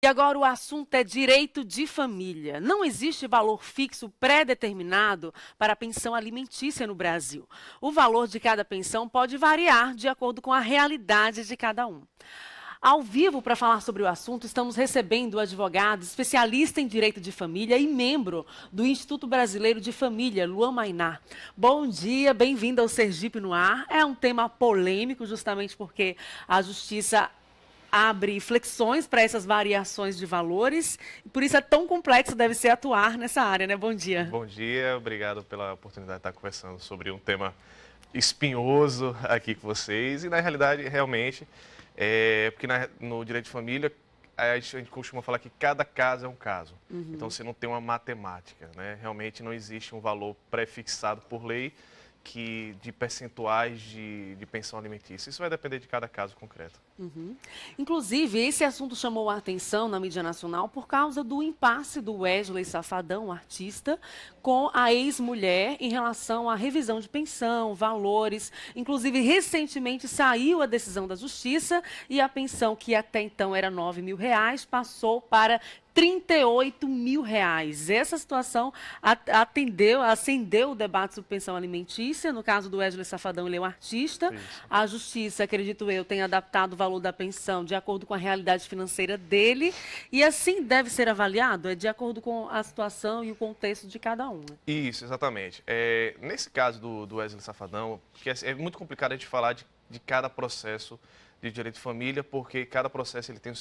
E agora o assunto é direito de família. Não existe valor fixo pré-determinado para a pensão alimentícia no Brasil. O valor de cada pensão pode variar de acordo com a realidade de cada um. Ao vivo, para falar sobre o assunto, estamos recebendo o advogado, especialista em direito de família e membro do Instituto Brasileiro de Família, Luan Mainá. Bom dia, bem-vindo ao Sergipe no Ar. É um tema polêmico, justamente porque a Justiça abre flexões para essas variações de valores, e por isso é tão complexo deve ser atuar nessa área, né? Bom dia. Bom dia, obrigado pela oportunidade de estar conversando sobre um tema espinhoso aqui com vocês. E na realidade, realmente, porque no direito de família, a gente costuma falar que cada caso é um caso. Então você não tem uma matemática, né? Realmente não existe um valor pré-fixado por lei de percentuais de pensão alimentícia. Isso vai depender de cada caso concreto. Inclusive, esse assunto chamou a atenção na mídia nacional por causa do impasse do Wesley Safadão, artista, com a ex-mulher em relação à revisão de pensão, valores. Inclusive, recentemente saiu a decisão da Justiça e a pensão, que até então era R$ 9.000, passou para R$ 38.000. Essa situação acendeu o debate sobre pensão alimentícia. No caso do Wesley Safadão, ele é um artista. Isso. A Justiça, acredito eu, tem adaptado o valor da pensão de acordo com a realidade financeira dele. E assim deve ser avaliado, de acordo com a situação e o contexto de cada um. Né? Isso, exatamente. Nesse caso do Wesley Safadão, porque é muito complicado a gente falar de cada processo de direito de família, porque cada processo ele tem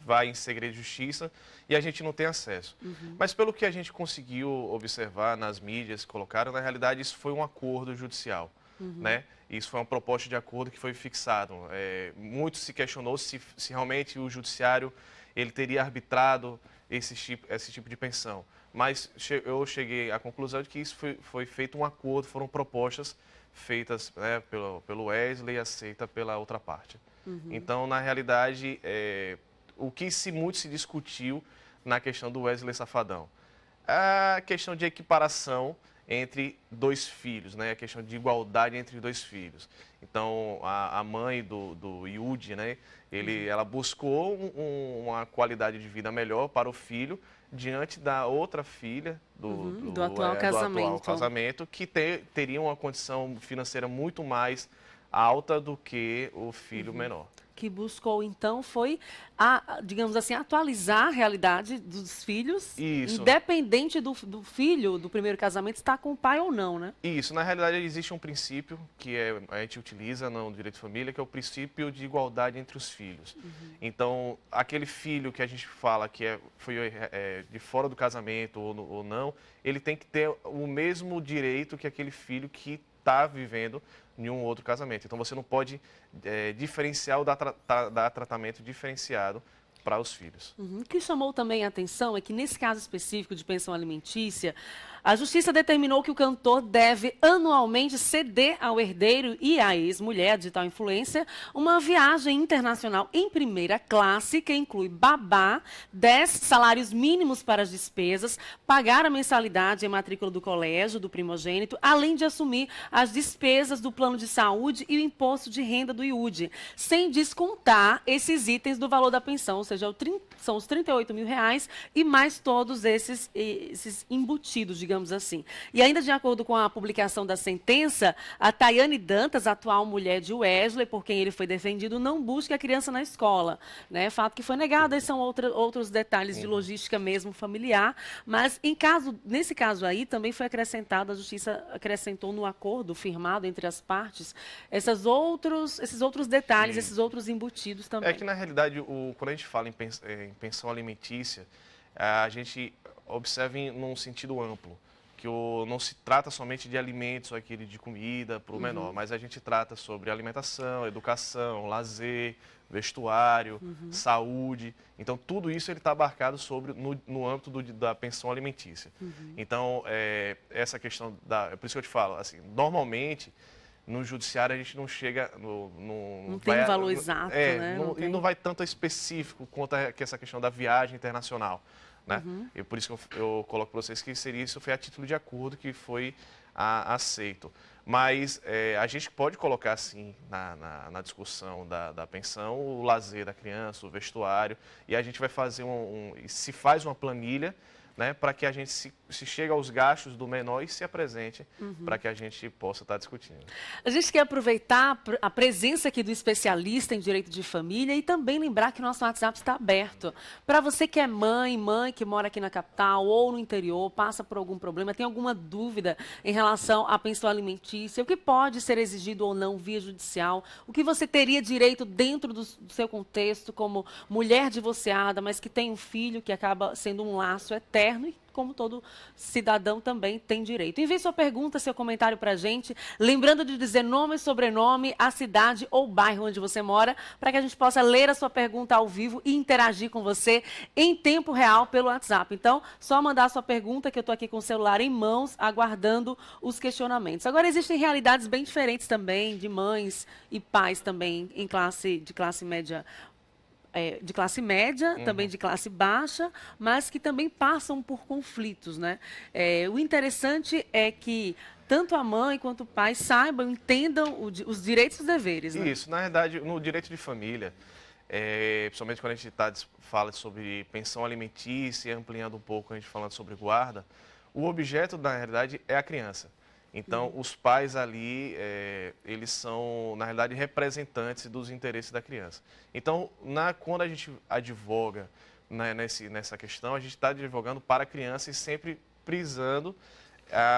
vai em segredo de justiça e a gente não tem acesso. Mas pelo que a gente conseguiu observar nas mídias que colocaram, na realidade isso foi um acordo judicial, né? Isso foi uma proposta de acordo que foi fixado. Muito se questionou se realmente o judiciário ele teria arbitrado esse tipo de pensão. Mas eu cheguei à conclusão de que isso foi feito um acordo, foram propostas feitas, né, pelo Wesley e aceita pela outra parte. Então, na realidade, o que muito se discutiu na questão do Wesley Safadão? A questão de equiparação entre dois filhos, né? A questão de igualdade entre dois filhos. Então, a mãe do Yudi, né? Ela buscou uma qualidade de vida melhor para o filho diante da outra filha do atual casamento, que teria uma condição financeira muito mais alta do que o filho menor. Que buscou, então, foi, digamos assim, atualizar a realidade dos filhos, Isso. independente do filho do primeiro casamento estar com o pai ou não, né? Isso. Na realidade, existe um princípio que a gente utiliza no direito de família, que é o princípio de igualdade entre os filhos. Então, aquele filho que a gente fala que foi de fora do casamento ou não, ele tem que ter o mesmo direito que aquele filho que está vivendo em um outro casamento. Então, você não pode diferenciar ou dar tratamento diferenciado para os filhos. O que chamou também a atenção é que, nesse caso específico de pensão alimentícia, a Justiça determinou que o cantor deve anualmente ceder ao herdeiro e à ex-mulher de tal influência uma viagem internacional em primeira classe, que inclui babá, 10 salários mínimos para as despesas, pagar a mensalidade e matrícula do colégio do primogênito, além de assumir as despesas do plano de saúde e o imposto de renda do IUD, sem descontar esses itens do valor da pensão, ou seja, são os R$ 38.000 e mais todos esses embutidos, digamos assim. E ainda de acordo com a publicação da sentença, a Tayane Dantas, atual mulher de Wesley, por quem ele foi defendido, não busca a criança na escola, né? Fato que foi negado, aí são outros detalhes de logística mesmo familiar, mas nesse caso aí também foi acrescentado, a Justiça acrescentou no acordo firmado entre as partes esses outros detalhes, Sim. esses outros embutidos também. É que, na realidade, quando a gente fala em pensão alimentícia, a gente observa num sentido amplo, que não se trata somente de alimentos, aquele de comida para o menor, mas a gente trata sobre alimentação, educação, lazer, vestuário, saúde. Então, tudo isso está abarcado no âmbito da pensão alimentícia. Então, essa questão, é por isso que eu te falo, assim, normalmente, no judiciário a gente não chega... Não tem um valor exato, né? E não vai tanto específico quanto essa questão da viagem internacional. Né? E por isso que eu coloco para vocês que isso foi a título de acordo que foi aceito. Mas a gente pode colocar, sim, na discussão da pensão, o lazer da criança, o vestuário, e a gente vai fazer se faz uma planilha, né, para que a gente se chegue aos gastos do menor e se apresente para que a gente possa estar discutindo. A gente quer aproveitar a presença aqui do especialista em direito de família e também lembrar que o nosso WhatsApp está aberto. Para você que é mãe que mora aqui na capital ou no interior, passa por algum problema, tem alguma dúvida em relação à pensão alimentícia, o que pode ser exigido ou não via judicial, o que você teria direito dentro do seu contexto como mulher divorciada, mas que tem um filho que acaba sendo um laço eterno, e como todo cidadão também tem direito. Envie sua pergunta, seu comentário para a gente, lembrando de dizer nome, sobrenome, a cidade ou bairro onde você mora, para que a gente possa ler a sua pergunta ao vivo e interagir com você em tempo real pelo WhatsApp. Então, só mandar a sua pergunta, que eu estou aqui com o celular em mãos, aguardando os questionamentos. Agora, existem realidades bem diferentes também, de mães e pais também de classe média, também de classe baixa, mas que também passam por conflitos, né? O interessante é que tanto a mãe quanto o pai saibam, entendam os direitos e os deveres, né? Isso, na verdade, no direito de família, principalmente quando a gente fala sobre pensão alimentícia, ampliando um pouco, a gente falando sobre guarda, o objeto, na realidade, é a criança. Então, os pais ali, eles são, na realidade, representantes dos interesses da criança. Então, quando a gente advoga, né, nessa questão, a gente está advogando para a criança e sempre prisando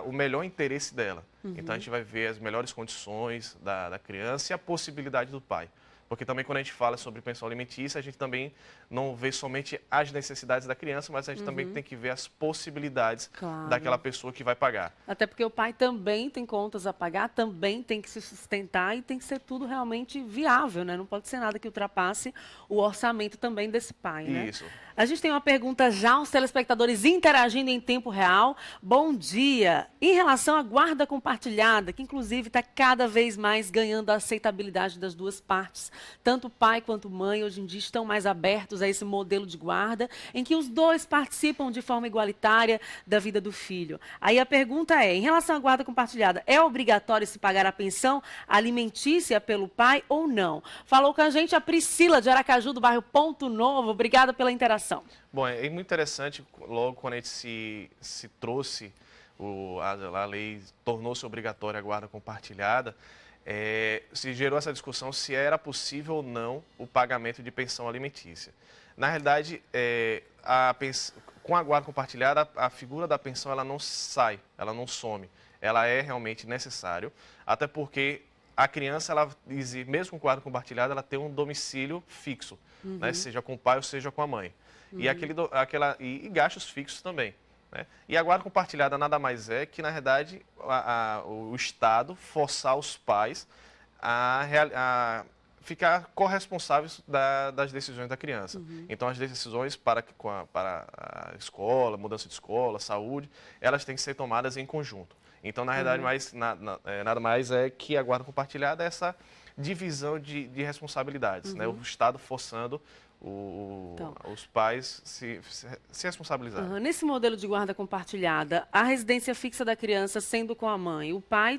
o melhor interesse dela. Então, a gente vai ver as melhores condições da criança e a possibilidade do pai. Porque também quando a gente fala sobre pensão alimentícia, a gente também não vê somente as necessidades da criança, mas a gente também tem que ver as possibilidades daquela pessoa que vai pagar. Até porque o pai também tem contas a pagar, também tem que se sustentar e tem que ser tudo realmente viável, né? Não pode ser nada que ultrapasse o orçamento também desse pai, né? Isso. A gente tem uma pergunta já, os telespectadores interagindo em tempo real. Bom dia. Em relação à guarda compartilhada, que inclusive está cada vez mais ganhando a aceitabilidade das duas partes, tanto o pai quanto a mãe hoje em dia estão mais abertos a esse modelo de guarda, em que os dois participam de forma igualitária da vida do filho. Aí a pergunta é, em relação à guarda compartilhada, é obrigatório se pagar a pensão alimentícia pelo pai ou não? Falou com a gente a Priscila de Aracaju, do bairro Ponto Novo. Obrigada pela interação. Bom, é muito interessante, logo quando a gente se trouxe, a lei tornou-se obrigatória a guarda compartilhada, se gerou essa discussão se era possível ou não o pagamento de pensão alimentícia. Na realidade, com a guarda compartilhada, a figura da pensão ela não sai, ela não some. Ela é realmente necessário, até porque a criança, mesmo com guarda compartilhada, ela tem um domicílio fixo, né? Seja com o pai ou seja com a mãe. E gastos fixos também. Né? E a guarda compartilhada nada mais é que, na verdade, o Estado forçar os pais a ficar corresponsáveis das decisões da criança. Então, as decisões para a escola, mudança de escola, saúde, elas têm que ser tomadas em conjunto. Então, na verdade, nada mais é que a guarda compartilhada é essa divisão de responsabilidades, né? O Estado forçando os pais se responsabilizarem. Nesse modelo de guarda compartilhada, a residência fixa da criança sendo com a mãe, o pai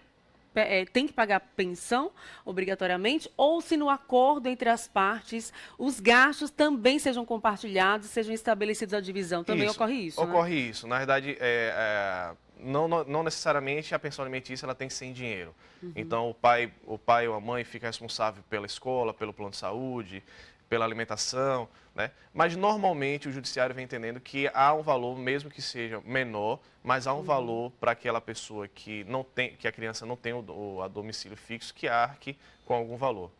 tem que pagar pensão obrigatoriamente, ou se no acordo entre as partes os gastos também sejam compartilhados, sejam estabelecidos a divisão. Também ocorre isso, Ocorre isso. Na verdade, não necessariamente a pensão alimentícia ela tem que ser em dinheiro. Então, o pai ou a mãe fica responsável pela escola, pelo plano de saúde, pela alimentação, né? Mas normalmente o judiciário vem entendendo que há um valor, mesmo que seja menor, mas há um valor para aquela pessoa que a criança não tem a domicílio fixo, que arque com algum valor.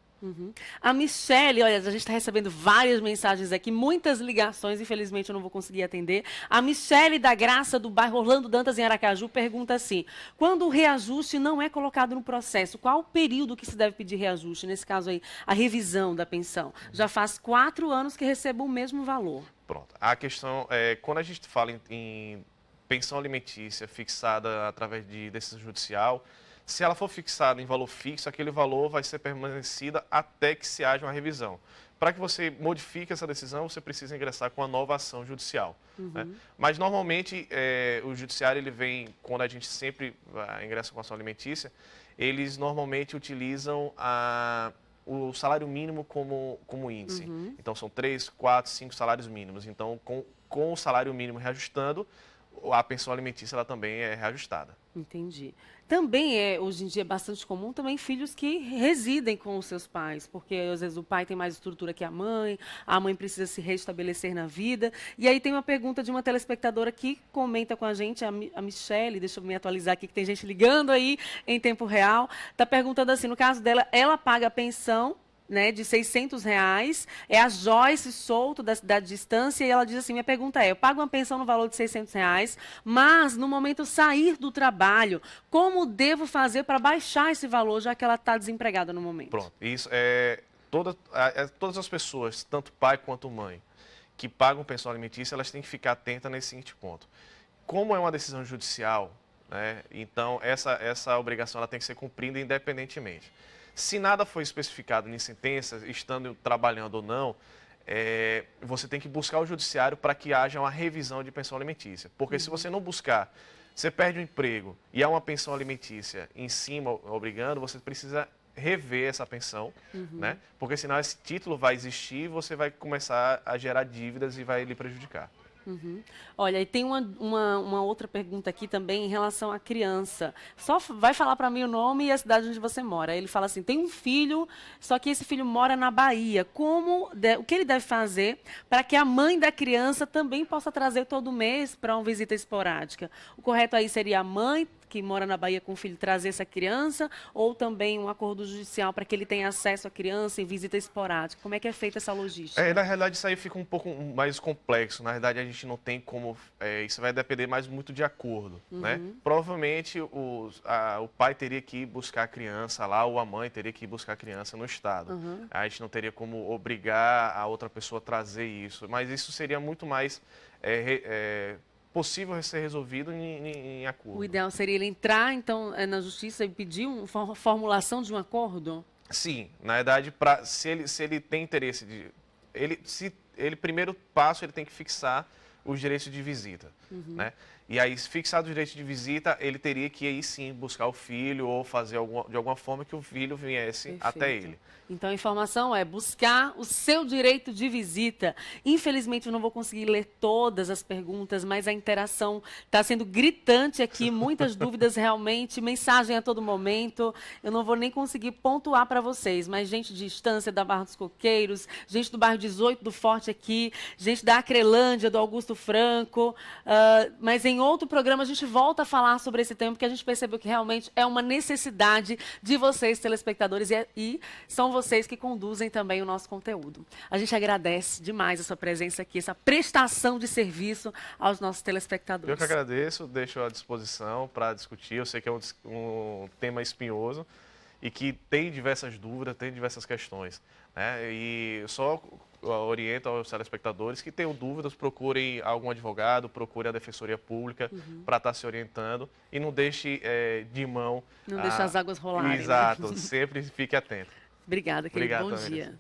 A Michele, olha, a gente está recebendo várias mensagens aqui, muitas ligações, infelizmente eu não vou conseguir atender. A Michele da Graça, do bairro Orlando Dantas, em Aracaju, pergunta assim, quando o reajuste não é colocado no processo, qual o período que se deve pedir reajuste? Nesse caso aí, a revisão da pensão. Já faz 4 anos que recebo o mesmo valor. Pronto. A questão é, quando a gente fala em pensão alimentícia fixada através de decisão judicial, se ela for fixada em valor fixo, aquele valor vai ser permanecido até que se haja uma revisão. para que você modifique essa decisão, você precisa ingressar com a nova ação judicial. Né? Mas, normalmente, o judiciário, ele vem, quando a gente sempre ingressa com ação alimentícia, eles normalmente utilizam o salário mínimo como índice. Então, são 3, 4, 5 salários mínimos. Então, com o salário mínimo reajustando, a pensão alimentícia ela também é reajustada. Entendi. Também hoje em dia, bastante comum também filhos que residem com os seus pais, porque às vezes o pai tem mais estrutura que a mãe precisa se restabelecer na vida. E aí tem uma pergunta de uma telespectadora que comenta com a gente, a Michele, deixa eu me atualizar aqui, que tem gente ligando aí em tempo real, está perguntando assim, no caso dela, ela paga a pensão, né, de R$ 600, é a Joyce Souto, da cidade de Estância, e ela diz assim, minha pergunta eu pago uma pensão no valor de R$ 600, mas no momento sair do trabalho, como devo fazer para baixar esse valor, já que ela está desempregada no momento? Pronto, isso todas as pessoas, tanto pai quanto mãe, que pagam pensão alimentícia, elas têm que ficar atentas nesse seguinte ponto. Como é uma decisão judicial, né, então essa obrigação ela tem que ser cumprida independentemente. Se nada foi especificado em sentença, estando trabalhando ou não, você tem que buscar o judiciário para que haja uma revisão de pensão alimentícia. Porque se você não buscar, você perde o emprego e há uma pensão alimentícia em cima obrigando, você precisa rever essa pensão, né? Porque senão esse título vai existir e você vai começar a gerar dívidas e vai lhe prejudicar. Olha, e tem uma outra pergunta aqui também em relação à criança. Só vai falar para mim o nome e a cidade onde você mora. Ele fala assim, tem um filho, só que esse filho mora na Bahia. O que ele deve fazer para que a mãe da criança também possa trazer todo mês para uma visita esporádica? O correto aí seria a mãe que mora na Bahia com o filho trazer essa criança, ou também um acordo judicial para que ele tenha acesso à criança em visita esporádica? Como é que é feita essa logística? Na realidade, isso aí fica um pouco mais complexo. Na verdade, a gente não tem como... isso vai depender mais muito de acordo, né? Provavelmente, o pai teria que ir buscar a criança lá, ou a mãe teria que ir buscar a criança no estado. A gente não teria como obrigar a outra pessoa a trazer isso. Mas isso seria muito mais... possível ser resolvido em acordo. O ideal seria ele entrar, então, na justiça e pedir uma formulação de um acordo? Sim, na verdade, se ele tem interesse primeiro passo, ele tem que fixar os direitos de visita, né? E aí, fixado os direitos de visita, ele teria que aí sim buscar o filho ou fazer de alguma forma que o filho viesse até ele. Então a informação é buscar o seu direito de visita. Infelizmente eu não vou conseguir ler todas as perguntas, mas a interação está sendo gritante aqui, muitas dúvidas realmente, mensagem a todo momento. Eu não vou nem conseguir pontuar para vocês, mas gente de Estância, da Barra dos Coqueiros, gente do bairro 18 do Forte aqui, gente da Acrelândia, do Augusto Franco, mas em outro programa a gente volta a falar sobre esse tema, porque a gente percebeu que realmente é uma necessidade de vocês, telespectadores, e são vocês que conduzem também o nosso conteúdo. A gente agradece demais a sua presença aqui, essa prestação de serviço aos nossos telespectadores. Eu que agradeço, deixo à disposição para discutir. Eu sei que é um tema espinhoso e que tem diversas dúvidas, tem diversas questões, né? E eu só oriento aos telespectadores que tenham dúvidas, procurem algum advogado, procurem a Defensoria Pública para estar se orientando e não deixe de mão... Não deixe as águas rolarem. Exato, né? sempre fique atento. Obrigada, querido. Obrigado, bom dia.